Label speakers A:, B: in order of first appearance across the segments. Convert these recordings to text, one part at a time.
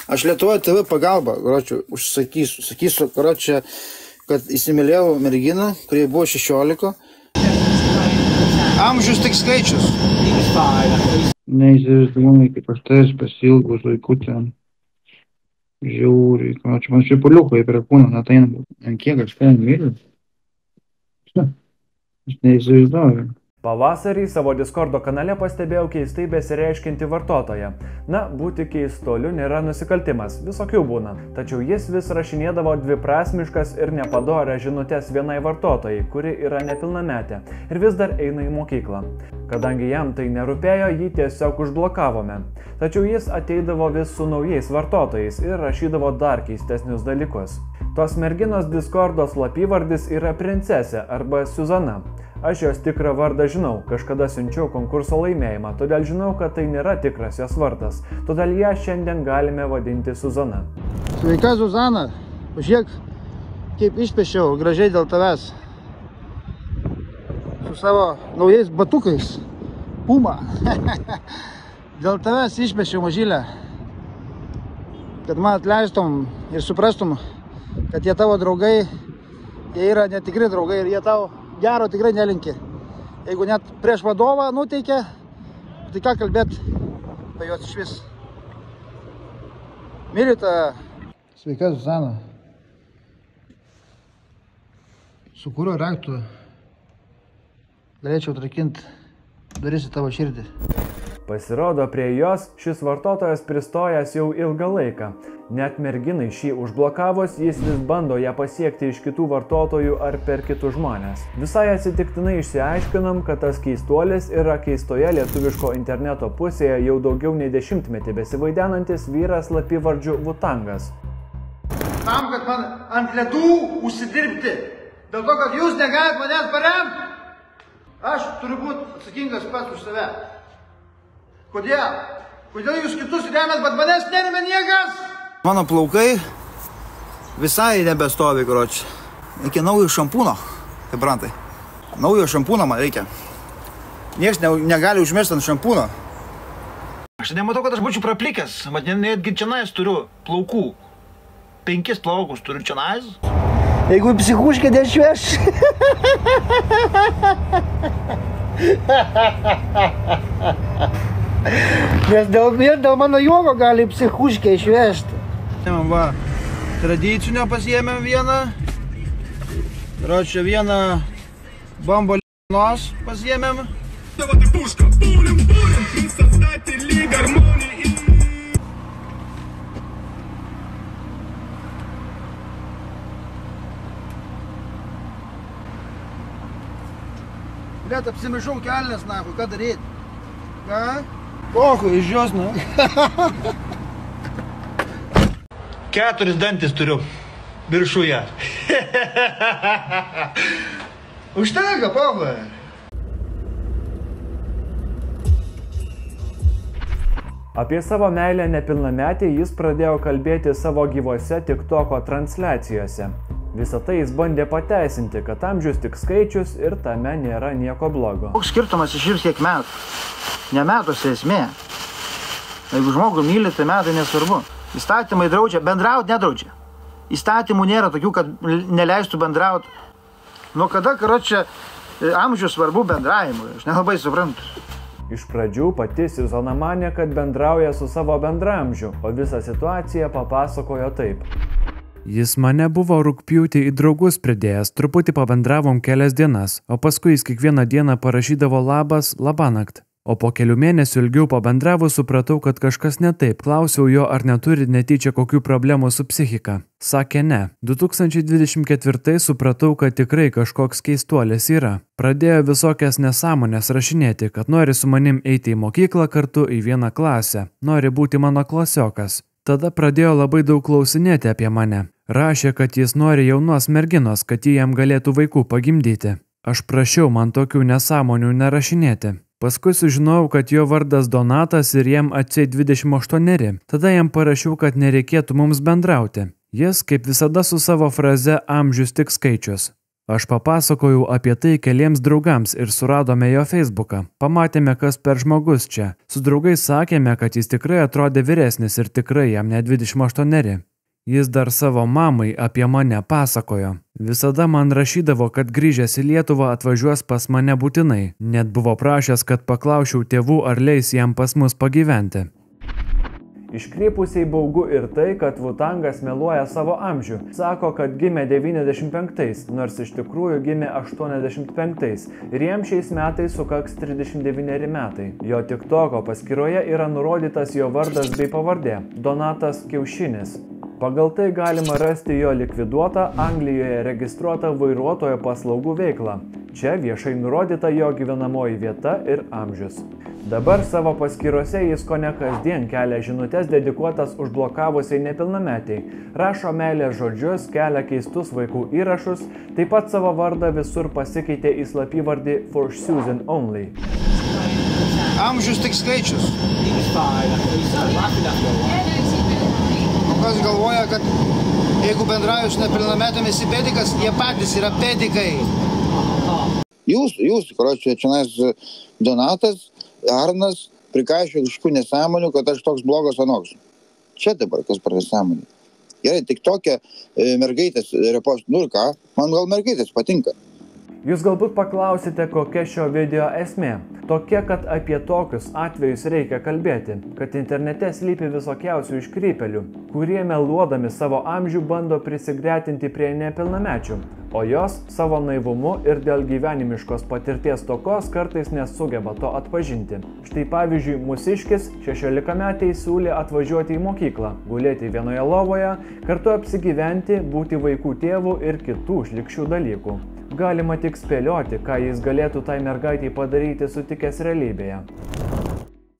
A: Aš Lietuvoje TV pagalbą, sakysiu, kad įsimylėjau merginą, kurie buvo 16. Amžius tik skaičius.
B: Neįsivaizduojamai, kaip aš tavęs pasilgau vaikutę. Žiauriai, man šipuliukai prie kūno neteina. Ant kiek aš ten myliu? Aš neįsivaizduoju.
C: Pavasarį savo Discordo kanale pastebėjau keistai besireiškinti vartotoją. Na, būti keistoliu nėra nusikaltimas, visokių būna. Tačiau jis vis rašinėdavo dviprasmiškas ir nepadorę žinutės vienai vartotojai, kuri yra nepilnametė ir vis dar eina į mokyklą. Kadangi jam tai nerūpėjo, jį tiesiog užblokavome. Tačiau jis ateidavo vis su naujais vartotojais ir rašydavo dar keistesnius dalykus. Tos merginos Discordo slapyvardis yra Princesė arba Suzana. Aš jos tikrą vardą žinau, kažkada siunčiau konkurso laimėjimą, todėl žinau, kad tai nėra tikras jos vardas. Todėl ją šiandien galime vadinti Suzana.
A: Sveika, Zuzana. Pažiūrėk, kaip išpešiau gražiai dėl tavęs. Su savo naujais batukais. Puma. Dėl tavęs išpešiau, mažylę. Kad man atleistum ir suprastum, kad jie tavo draugai, jie yra netikri draugai ir jie tau gero tikrai nelinki. Jeigu net prieš vadovą nuteikia, tai ką kalbėt apie juos iš vis. Myliu tave. Sveika, Zuzana. Su kuriuo raktu galėčiau atrakinti duris į tavo širdį?
C: Pasirodo, prie jos šis vartotojas pristojęs jau ilgą laiką. Net merginai šį užblokavus, jis vis bando ją pasiekti iš kitų vartotojų ar per kitus žmonės. Visai atsitiktinai išsiaiškinam, kad tas keistuolis yra keistoje lietuviško interneto pusėje jau daugiau nei 10 metį besivaidenantis vyras slapyvardžiu Vutangas.
A: Tam, kad man ant ledų užsidirbti, dėl to, kad jūs negalite manęs paremti, aš turiu būti atsakingas pats už save. Kodėl? Kodėl jūs kitus remėt, bet manęs neremia niekas? Mano plaukai visai nebestovi, karoči. Reikia naujo šampūno, kaip brantai. Naujo šampūno man reikia. Niekas negali užmesti ant šampūno. Aš nematau, kad aš būčiau praplikęs. Mat, netgi čionais turiu plaukų. 5 plaukus turiu čionais. Jeigu psichuškė nešveš. Nes dėl mano juoko gali psichuškė išvežti. Va, tradicinio pasiėmėm vieną. Ročia vieną bambolinos pasiėmėm. Blet, apsimaišau kelnes, nahui, ką daryt? Ką? Oho, iš jos, na. 4 dantis turiu viršuje. Užtenka, pogo.
C: Apie savo meilę nepilnametį jis pradėjo kalbėti savo gyvose TikToko transliacijose. Visą tai jis bandė pateisinti, kad amžius tik skaičius ir tame nėra nieko blogo.
A: Koks skirtumas iš kiek metų? Ne metuose esmė. Jeigu žmogų myli, tai metai nesvarbu. Įstatymai draudžia, bendraut nedraudžia. Įstatymų nėra tokių, kad neleistų bendraut. Nuo kada, karočią, amžius svarbu bendravimui? Aš nelabai suprantu.
C: Iš pradžių pati Suzana manė, kad bendrauja su savo bendraamžiu, o visą situaciją papasakojo taip. Jis mane buvo rugpjūtį į draugus pridėjęs, truputį pabendravom kelias dienas, o paskui jis kiekvieną dieną parašydavo labas, labanakt. O po kelių mėnesių ilgiau pabendravus supratau, kad kažkas ne taip. Klausiau jo, ar neturi netyčia kokių problemų su psichika. Sakė ne. 2024 supratau, kad tikrai kažkoks keistuolis yra. Pradėjo visokias nesąmonės rašinėti, kad nori su manim eiti į mokyklą kartu į vieną klasę. Nori būti mano klasiokas. Tada pradėjo labai daug klausinėti apie mane. Rašė, kad jis nori jaunos merginos, kad jį jam galėtų vaikų pagimdyti. Aš prašiau man tokių nesąmonių nerašinėti. Paskui sužinojau, kad jo vardas Donatas ir jam atseit 28. Tada jam parašiau, kad nereikėtų mums bendrauti. Jis, kaip visada su savo fraze amžius tik skaičius. Aš papasakojau apie tai keliems draugams ir suradome jo Facebooką. Pamatėme, kas per žmogus čia. Su draugais sakėme, kad jis tikrai atrodė vyresnis ir tikrai jam ne 28. Jis dar savo mamai apie mane pasakojo. Visada man rašydavo, kad grįžęs į Lietuvą atvažiuos pas mane būtinai. Net buvo prašęs, kad paklausčiau tėvų, ar leis jam pas mus pagyventi. Iškrypusiai baugu ir tai, kad Vutangas meluoja savo amžių. Sako, kad gimė 95, nors iš tikrųjų gimė 85 ir jam šiais metais sukaks 39 metai. Jo TikToko paskyroje yra nurodytas jo vardas bei pavardė – Donatas Kiaušinis. Pagal tai galima rasti jo likviduotą Anglijoje registruotą vairuotojo paslaugų veiklą. Čia viešai nurodyta jo gyvenamoji vieta ir amžius. Dabar savo paskyrose jis kone kasdien kelia žinutes dedikuotas užblokavusiai nepilnametiai, rašo meilės žodžius, kelia keistus vaikų įrašus, taip pat savo vardą visur pasikeitė į slapyvardį For Susan Only.
A: Amžius tik skaičius. Kas galvoja, kad jeigu bendrauju su nepilnametėmis į pedikas, jie patys yra pedikai.
D: Jūs, karočiui, čia Donatas, Arnas, prikaišio kažkokių nesąmonių, kad aš toks blogas anoks. Čia dabar kas per nesąmonį. Gerai, tik tokia mergaitės repost, nu ir ką, man gal mergaitės patinka.
C: Jūs galbūt paklausite, kokia šio video esmė. Tokia, kad apie tokius atvejus reikia kalbėti, kad internete slypi visokiausių iškrypėlių, kurie meluodami savo amžių bando prisigretinti prie nepilnamečių, o jos savo naivumu ir dėl gyvenimiškos patirties stokos kartais nesugeba to atpažinti. Štai pavyzdžiui, mūsiškis 16-metei siūlė atvažiuoti į mokyklą, gulėti vienoje lovoje, kartu apsigyventi, būti vaikų tėvų ir kitų šlykščių dalykų. Galima tik spėlioti, ką jis galėtų tai mergaitei padaryti sutikęs realybėje.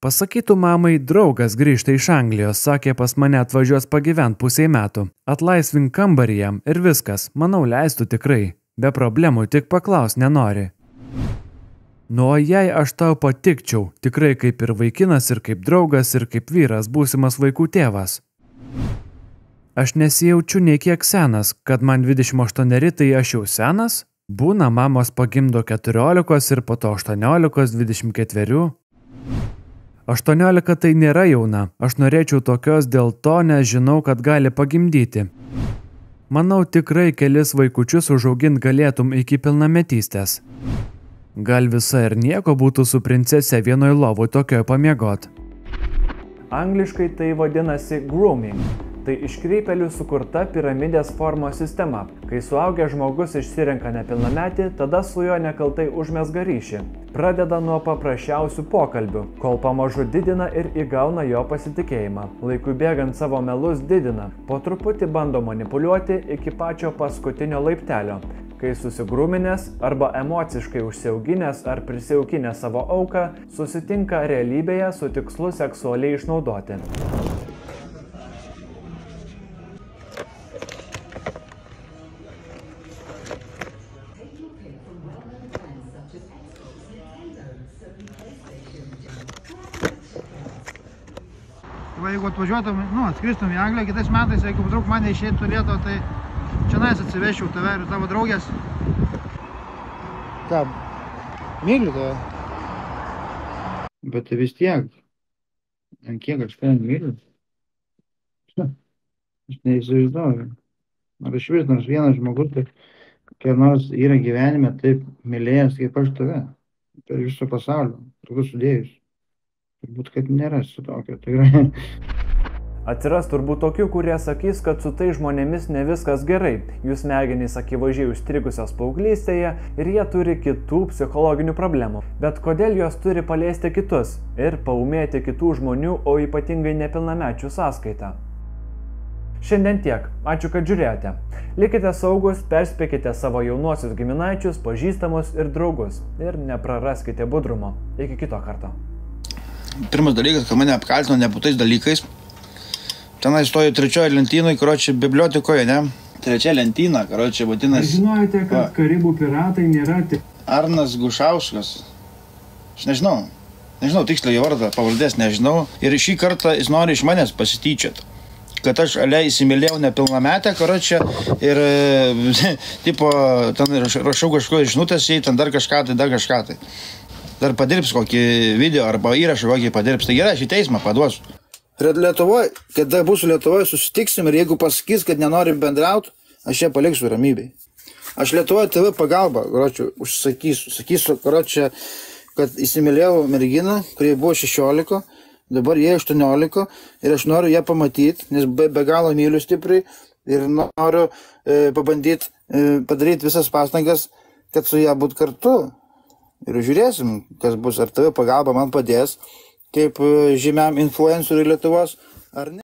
C: Pasakytų mamai, draugas grįžta iš Anglijos, sakė pas mane atvažiuos pagyvent pusiai metų. Atlaisvink kambarį jam ir viskas, manau leistų tikrai. Be problemų, tik paklaus nenori. Nu, o jei aš tau patikčiau, tikrai kaip ir vaikinas, ir kaip draugas, ir kaip vyras, būsimas vaikų tėvas. Aš nesijaučiu nei kiek senas, kad man 28, tai aš jau senas? Būna mamos pagimdo 14 ir po to 18, 24. 18 tai nėra jauna, aš norėčiau tokios dėl to, nes žinau, kad gali pagimdyti. Manau, tikrai kelis vaikučius užaugint galėtum iki pilnametystės. Gal visa ir nieko būtų su princese vienoj lovoj tokioje pamiegot. Angliškai tai vadinasi grooming. Tai iškrypėlių sukurta piramidės formos sistema. Kai suaugęs žmogus išsirenka nepilnametį, tada su juo nekaltai užmezga ryšį. Pradeda nuo paprasčiausių pokalbių, kol pamažu didina ir įgauna jo pasitikėjimą. Laikui bėgant savo melus didina, po truputį bando manipuliuoti iki pačio paskutinio laiptelio. Kai susigrūminęs arba emociškai užsiauginęs ar prisiaukinęs savo auką, susitinka realybėje su tikslu seksualiai išnaudoti.
A: Jeigu atvažiuotum, atskristum į Angliją kitais metais, jeigu draug mane išeitų Lietuvą, tai čionais atsivežčiau tave ir tavo draugės. Ką, myliu tave?
B: Bet vis tiek, ant kiek aš ten myliu? Aš neįsivaizduoju. Ar iš vis nors vienas žmogus, tai kokia nors yra gyvenime taip mylėjęs kaip aš tave. Per viso pasaulio, turbūt sudėjus. Turbūt, kad nėra su tokio, tikrai.
C: Atsiras turbūt tokių, kurie sakys, kad su tai žmonėmis ne viskas gerai. Jų smegenys akivaizdžiai užstrigusios paauglystėje ir jie turi kitų psichologinių problemų. Bet kodėl jos turi paliesti kitus ir paūmėti kitų žmonių, o ypatingai nepilnamečių sąskaitą? Šiandien tiek. Ačiū, kad žiūrėjote. Likite saugus, perspėkite savo jaunuosius giminaičius, pažįstamus ir draugus. Ir nepraraskite budrumo. Iki kito karto.
D: Pirmas dalykas, kad mane apkaltino nebūtais dalykais. Tenai stoju trečioje lentynoje, karočiui, bibliotikoje, ne? Trečia lentyna, karočiui, vadinasi.
C: Žinojote, kad Karibų piratai nėra tik...
D: Arnas Gušauskas. Aš nežinau tiksliai jo vardą, pavardės nežinau. Ir šį kartą jis nori iš manęs pasityčiot.
A: kad aš įsimylėjau nepilnametę, karočią, ir tipo, ten rašau kažkokią žinutės, ten dar kažką tai. Dar padirbs kokį video arba įrašą kokį padirbs. Tai gerai, aš į teismą paduosiu. Lietuvoje, kada būsiu Lietuvoje, susitiksim ir jeigu pasakys, kad nenorim bendrauti, aš ją paliksiu ramybėj. Aš Lietuvoje TV pagalbą, karočią, sakysiu, karočią, kad įsimylėjau merginą, kurie buvo 16, dabar jie 18 ir aš noriu ją pamatyti, nes be galo myliu stipriai ir noriu padaryti visas pastangas, kad su ją būt kartu. Ir žiūrėsim, kas bus, ar TV pagalba man padės, kaip žymiam influenceriui Lietuvos, ar ne.